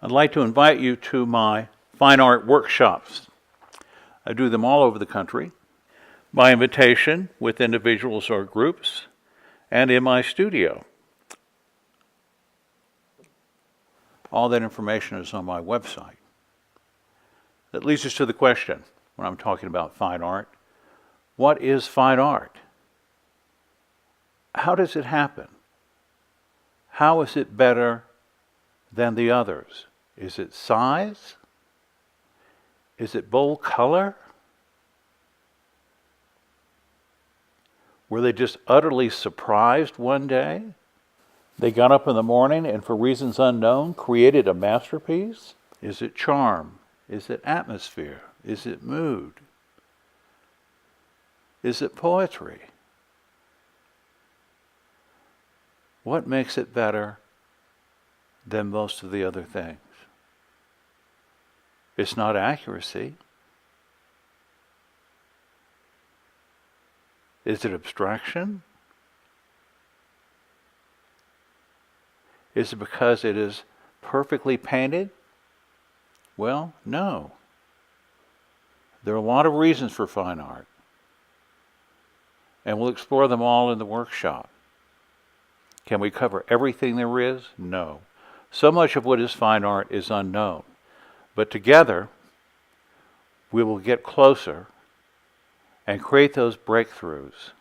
I'd like to invite you to my fine art workshops. I do them all over the country, by invitation with individuals or groups, and in my studio. All that information is on my website. That leads us to the question, when I'm talking about fine art, what is fine art? How does it happen? How is it better than the others? Is it size? Is it bold color? Were they just utterly surprised one day? They got up in the morning and for reasons unknown created a masterpiece? Is it charm? Is it atmosphere? Is it mood? Is it poetry? What makes it better than most of the other things? It's not accuracy. Is it abstraction? Is it because it is perfectly painted? Well, no. There are a lot of reasons for fine art, and we'll explore them all in the workshop. Can we cover everything there is? No. So much of what is fine art is unknown. But together, we will get closer and create those breakthroughs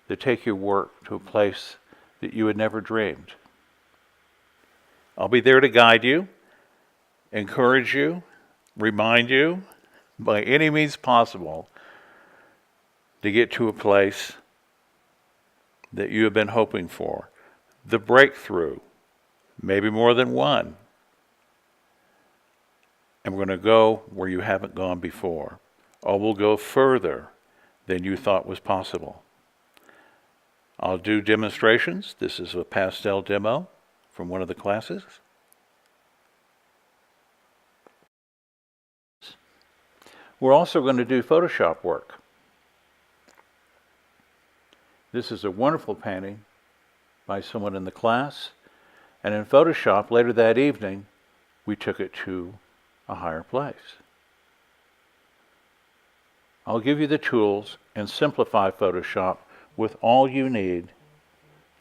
that take your work to a place that you had never dreamed. I'll be there to guide you, encourage you, remind you, by any means possible, to get to a place that you have been hoping for. The breakthrough, maybe more than one. And we're going to go where you haven't gone before. Or we'll go further than you thought was possible. I'll do demonstrations. This is a pastel demo from one of the classes. We're also going to do Photoshop work. This is a wonderful painting by someone in the class. And in Photoshop, later that evening, we took it to a higher place. I'll give you the tools and simplify Photoshop with all you need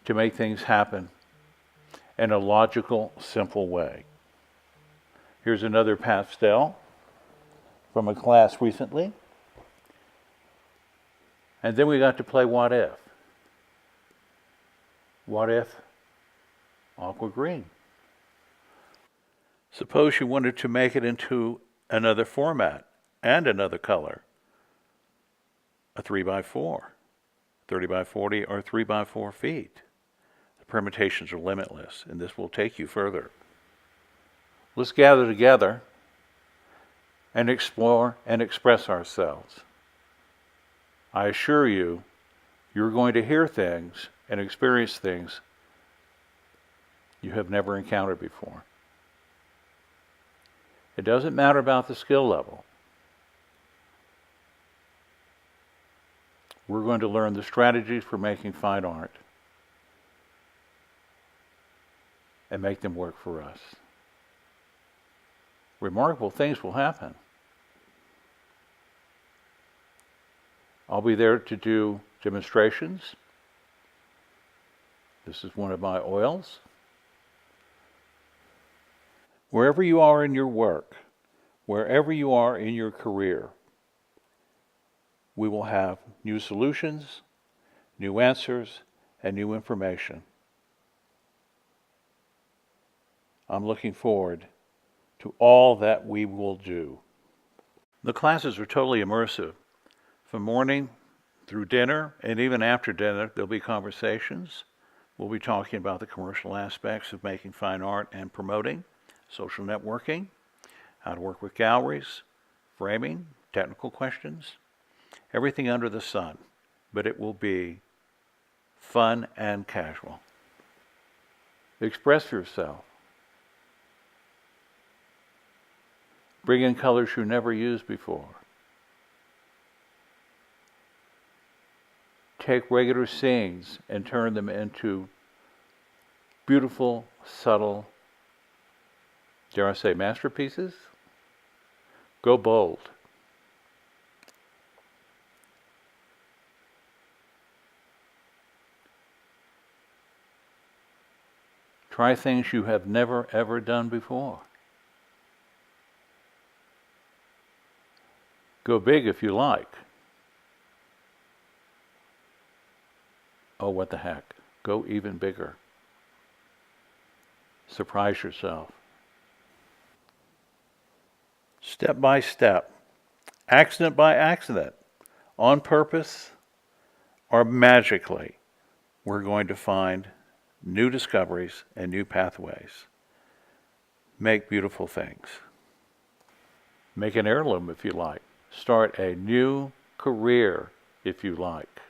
to make things happen in a logical, simple way. Here's another pastel from a class recently. And then we got to play What If? What if aqua green? Suppose you wanted to make it into another format and another color. A 3x4, 30x40, or 3x4 feet. The permutations are limitless, and this will take you further. Let's gather together and explore and express ourselves. I assure you, you're going to hear things and experience things you have never encountered before. It doesn't matter about the skill level. We're going to learn the strategies for making fine art and make them work for us. Remarkable things will happen. I'll be there to do demonstrations. This is one of my oils. Wherever you are in your work, wherever you are in your career, we will have new solutions, new answers, and new information. I'm looking forward to all that we will do. The classes are totally immersive. From morning through dinner, and even after dinner, there'll be conversations. We'll be talking about the commercial aspects of making fine art and promoting, social networking, how to work with galleries, framing, technical questions, everything under the sun. But it will be fun and casual. Express yourself. Bring in colors you never used before. Take regular scenes and turn them into beautiful, subtle dare I say masterpieces? Go bold. Try things you have never ever done before. Go big if you like. Oh, what the heck. Go even bigger. Surprise yourself. Step by step, accident by accident, on purpose or magically, we're going to find new discoveries and new pathways. Make beautiful things. Make an heirloom if you like. Start a new career if you like.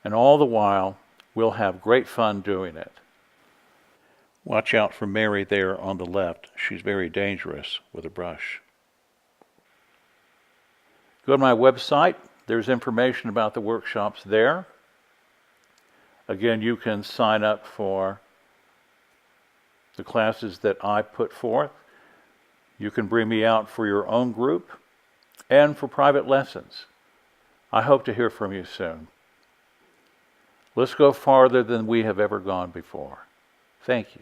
And all the while, we'll have great fun doing it. Watch out for Mary there on the left. She's very dangerous with a brush. Go to my website. There's information about the workshops there. Again, you can sign up for the classes that I put forth. You can bring me out for your own group and for private lessons. I hope to hear from you soon. Let's go farther than we have ever gone before. Thank you.